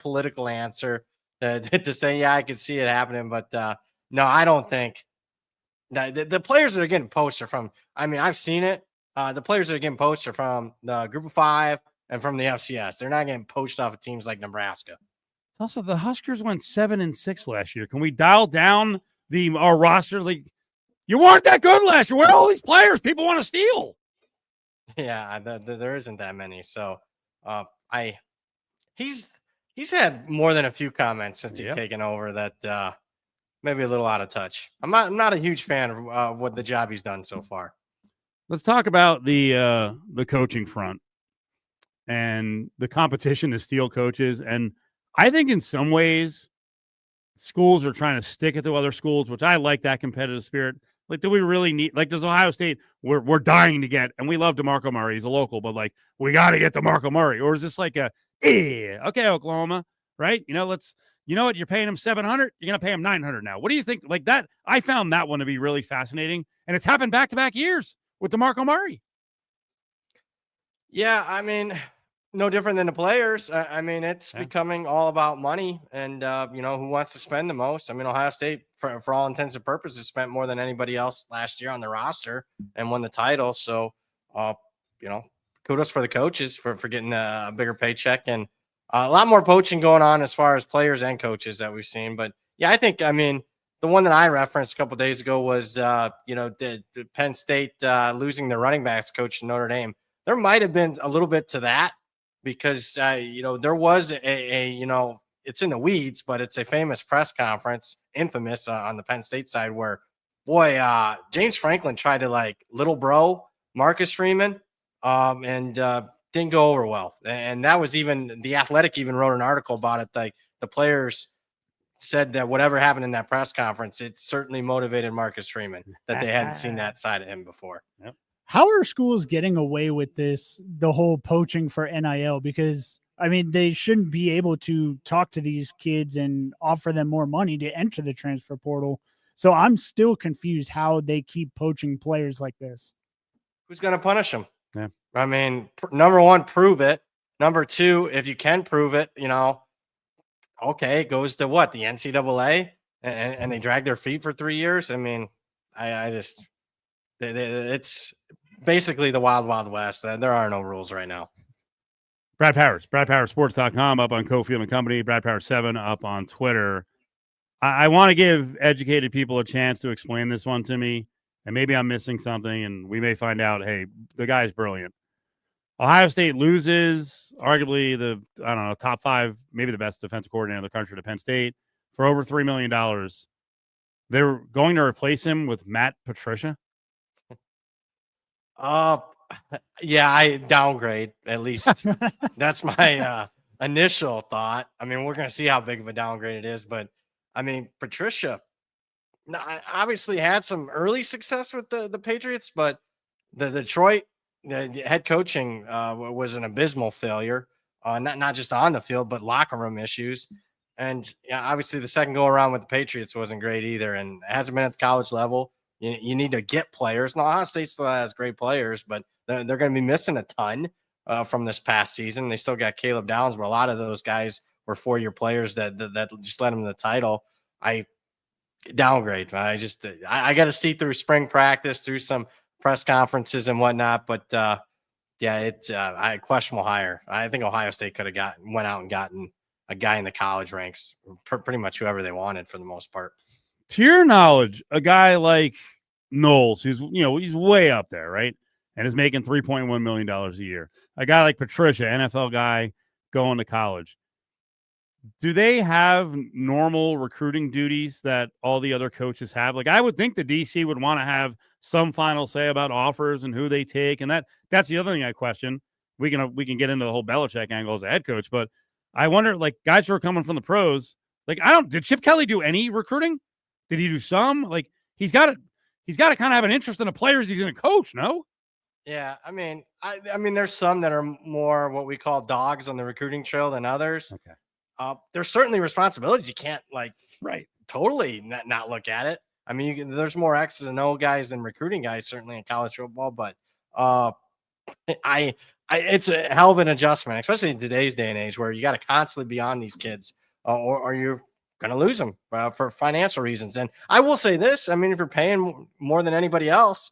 political answer to say, yeah, I could see it happening. But no, I don't think the players that are getting poached are from, I mean, I've seen it. The players that are getting poached are from the group of five and from the FCS. They're not getting poached off of teams like Nebraska. It's also the Huskers went 7-6 last year. Can we dial down our roster? Like, you weren't that good last year. Where are all these players people want to steal? Yeah, there isn't that many. So he's had more than a few comments since he's taken over that maybe a little out of touch. I'm not a huge fan of what the job he's done so far. Let's talk about the coaching front and the competition to steal coaches. And I think in some ways, schools are trying to stick it to other schools, which I like that competitive spirit. Like, do we really need, like, does Ohio State, we're dying to get, and we love DeMarco Murray, he's a local, but like, we got to get DeMarco Murray. Or is this like okay, Oklahoma, right? You know what? You're paying him $700. You're going to pay him $900 now. What do you think? Like that, I found that one to be really fascinating. And it's happened back-to-back years with DeMarco Murray. Yeah, I mean, no different than the players. I mean, it's becoming all about money and, who wants to spend the most. I mean, Ohio State, for all intents and purposes, spent more than anybody else last year on the roster and won the title. So, kudos for the coaches for getting a bigger paycheck and a lot more poaching going on as far as players and coaches that we've seen. But, yeah, I mean, the one that I referenced a couple of days ago was, the Penn State losing their running backs coach to Notre Dame. There might have been a little bit to that because, there was it's in the weeds, but it's a famous press conference, infamous on the Penn State side where, James Franklin tried to like little bro Marcus Freeman and didn't go over well. And that was even The Athletic even wrote an article about it. Like the players said that whatever happened in that press conference, it certainly motivated Marcus Freeman, that they hadn't seen that side of him before. Yep. How are schools getting away with this, the whole poaching for NIL? Because, I mean, they shouldn't be able to talk to these kids and offer them more money to enter the transfer portal. So I'm still confused how they keep poaching players like this. Who's going to punish them? Yeah. I mean, number one, prove it. Number two, if you can prove it, okay, it goes to what? The NCAA and they drag their feet for 3 years. I mean, it's basically the wild, wild west. There are no rules right now. Brad Powers, BradPowerSports.com, up on Cofield and Company, Brad Powers 7 up on Twitter. I want to give educated people a chance to explain this one to me, and maybe I'm missing something, and we may find out, hey, the guy's brilliant. Ohio State loses arguably top five, maybe the best defensive coordinator in the country to Penn State for over $3 million. They're going to replace him with Matt Patricia. Yeah, I downgrade at least. That's my initial thought. I mean, we're going to see how big of a downgrade it is, but I mean, Patricia obviously had some early success with the Patriots, but the Detroit the head coaching was an abysmal failure, not just on the field, but locker room issues. And yeah, obviously the second go around with the Patriots wasn't great either, and it hasn't been at the college level. You need to get players. Now, Ohio State still has great players, but they're going to be missing a ton from this past season. They still got Caleb Downs, but a lot of those guys were 4-year players that just led them to the title. I downgrade. I got to see through spring practice, through some press conferences and whatnot. But yeah, it's a questionable hire. I think Ohio State could have went out and gotten a guy in the college ranks, pretty much whoever they wanted for the most part. To your knowledge, a guy like Knowles, who's he's way up there, right, and is making $3.1 million a year. A guy like Patricia, NFL guy, going to college. Do they have normal recruiting duties that all the other coaches have? Like, I would think the DC would want to have some final say about offers and who they take, and that's the other thing I question. We can get into the whole Belichick angle as a head coach, but I wonder, like, guys who are coming from the pros, like, did Chip Kelly do any recruiting? Did he do some? Like, he's got to kind of have an interest in the players he's going to coach, no? Yeah, I mean, I mean, there's some that are more what we call dogs on the recruiting trail than others. Okay. There's certainly responsibilities. You can't right totally not look at it. I mean, there's more X's and O guys than recruiting guys, certainly in college football. But I it's a hell of an adjustment, especially in today's day and age where you got to constantly be on these kids, or you're going to lose them for financial reasons. And I will say this: I mean, if you're paying more than anybody else,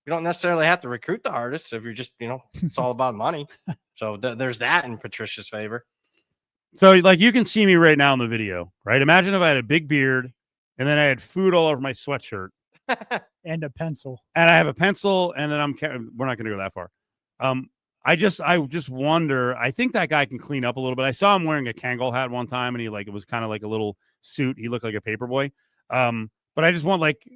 you don't necessarily have to recruit the hardest. If you're just, it's all about money. So there's that in Patricia's favor. So, like, you can see me right now in the video, right? Imagine if I had a big beard and then I had food all over my sweatshirt and a pencil, and I have a pencil, and then we're not going to go that far. I just wonder. I think that guy can clean up a little bit. I saw him wearing a Kangol hat one time, and it was kind of like a little suit. He looked like a paper boy. But I just want, like,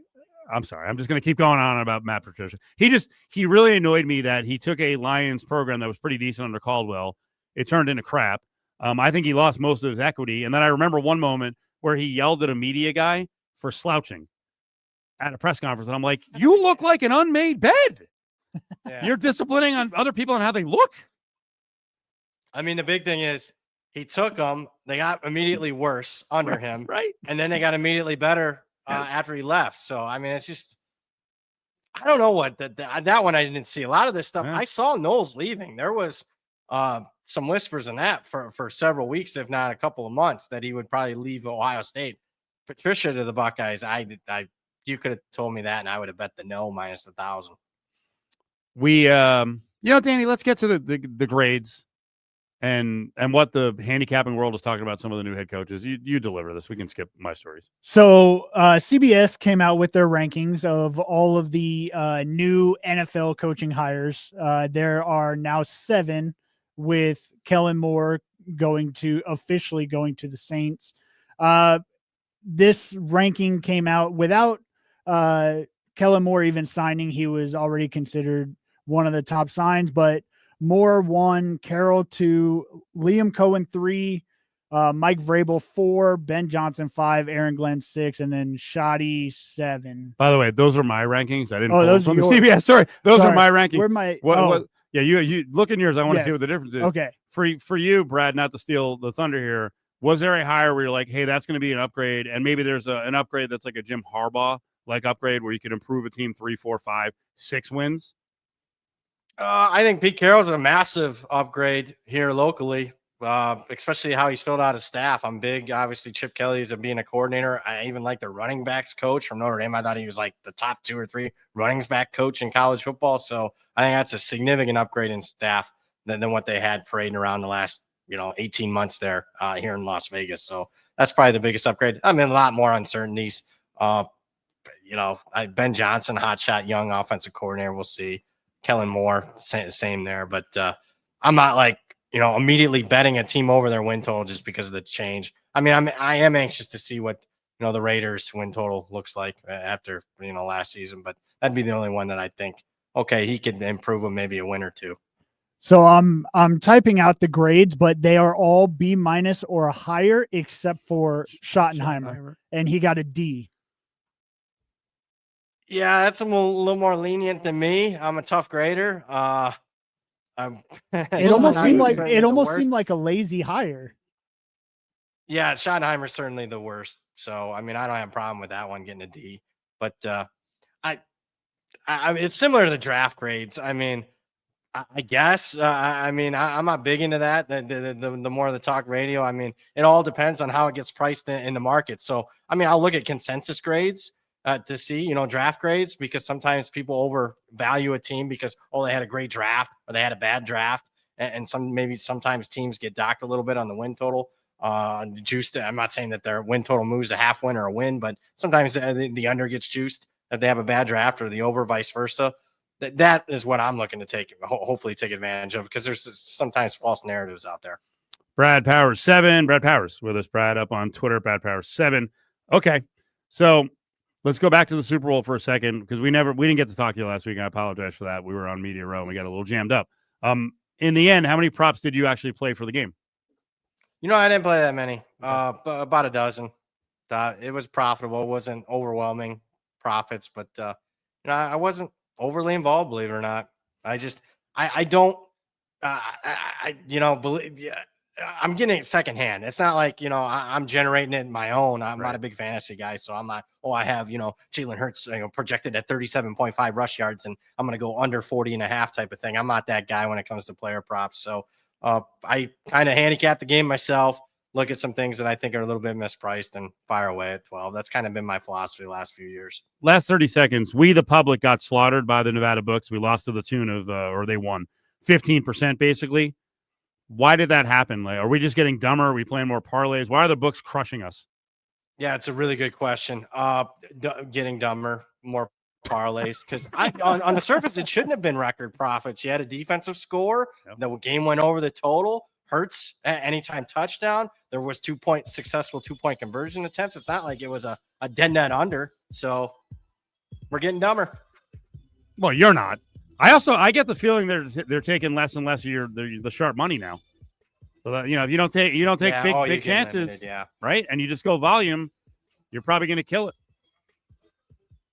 I'm sorry, I'm just going to keep going on about Matt Patricia. He really annoyed me that he took a Lions program that was pretty decent under Caldwell. It turned into crap. I think he lost most of his equity. And then I remember one moment where he yelled at a media guy for slouching at a press conference. And I'm like, you look like an unmade bed. Yeah. You're disciplining on other people and how they look. I mean, the big thing is he took them. They got immediately worse under him. Right. And then they got immediately better after he left. So, I mean, it's just, I don't know what that one I didn't see. A lot of this stuff. Yeah. I saw Knowles leaving. There was some whispers in that for several weeks, if not a couple of months, that he would probably leave Ohio State. Patricia to the Buckeyes. You could have told me that, and I would have bet the no minus 1,000. We, Danny, let's get to the grades and what the handicapping world is talking about. Some of the new head coaches. You deliver this. We can skip my stories. So CBS came out with their rankings of all of the new NFL coaching hires. There are now 7, with Kellen Moore officially going to the Saints. This ranking came out without Kellen Moore even signing. He was already considered one of the top signs, but Moore 1, Carroll 2, Liam Cohen 3, Mike Vrabel 4, Ben Johnson 5, Aaron Glenn 6, and then Shoddy 7. By the way, those are my rankings. I didn't pull those from the CBS story. Those are my rankings. Where my what yeah, you look in yours. I want to see what the difference is. Okay. For you, Brad, not to steal the thunder here, was there a hire where you're like, hey, that's going to be an upgrade, and maybe there's an upgrade that's like a Jim Harbaugh like upgrade where you could improve a team 3, 4, 5, 6 wins? I think Pete Carroll's a massive upgrade here locally, especially how he's filled out his staff. I'm big, obviously, Chip Kelly is being a coordinator. I even like the running backs coach from Notre Dame. I thought he was like the top 2 or 3 running back coach in college football. So I think that's a significant upgrade in staff than what they had parading around the last 18 months there here in Las Vegas. So that's probably the biggest upgrade. I mean, a lot more uncertainties. Ben Johnson, hotshot young offensive coordinator. We'll see. Kellen Moore, same there. But I'm not like, immediately betting a team over their win total just because of the change. I mean, I am anxious to see what, the Raiders win total looks like after, last season. But that'd be the only one that I think, okay, he could improve them maybe a win or 2. So I'm typing out the grades, but they are all B- or higher except for Schottenheimer, and he got a D. Yeah, that's a little more lenient than me. I'm a tough grader. It almost seemed like a lazy hire. Yeah, Schottenheimer's certainly the worst. So I mean, I don't have a problem with that one getting a D. But I mean, it's similar to the draft grades. I mean, I guess. I'm not big into that. The more the talk radio. I mean, it all depends on how it gets priced in the market. So I mean, I'll look at consensus grades to see, draft grades, because sometimes people overvalue a team because, they had a great draft or they had a bad draft. And sometimes teams get docked a little bit on the win total. Juiced. I'm not saying that their win total moves a half win or a win, but sometimes the under gets juiced if they have a bad draft, or the over vice versa. That is what I'm looking to hopefully take advantage of, because there's sometimes false narratives out there. Brad Powers 7. Brad Powers with us. Brad up on Twitter. Brad Powers 7. Okay, so let's go back to the Super Bowl for a second, because we didn't get to talk to you last week. I apologize for that. We were on Media Row and we got a little jammed up. In the end, how many props did you actually play for the game? I didn't play that many. About a dozen. It was profitable. It wasn't overwhelming profits, but I wasn't overly involved, believe it or not. I don't believe. Yeah, I'm getting it secondhand. It's not like, I'm generating it in my own. I'm not a big fantasy guy. So I'm not, I have, Jalen Hurts, projected at 37.5 rush yards and I'm going to go under 40.5 type of thing. I'm not that guy when it comes to player props. So I kind of handicap the game myself, look at some things that I think are a little bit mispriced and fire away at 12. That's kind of been my philosophy the last few years. Last 30 seconds. We, the public, got slaughtered by the Nevada books. We lost to the tune of, or they won 15% basically. Why did that happen? Like, are we just getting dumber? Are we playing more parlays? Why are the books crushing us? Yeah, it's a really good question. Getting dumber, more parlays, because on the surface it shouldn't have been record profits. You had a defensive score. Yep. The game went over the total. Hurts at anytime touchdown. There was successful 2-point conversion attempts. It's not like it was a dead net under. So we're getting dumber. Well, you're not. I get the feeling they're taking less and less of the sharp money now. So that, if you don't take big chances, right, and you just go volume, you're probably going to kill it.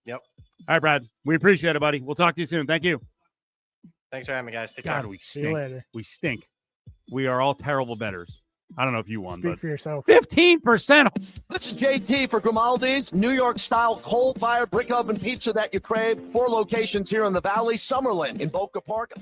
Yep. All right, Brad. We appreciate it, buddy. We'll talk to you soon. Thank you. Thanks for having me, guys. Take care. We stink. See you later. We stink. We are all terrible bettors. I don't know if you won, Speak but for yourself. 15%. This is JT for Grimaldi's, New York-style coal-fired brick oven pizza that you crave. 4 locations here in the Valley, Summerlin in Boca Park.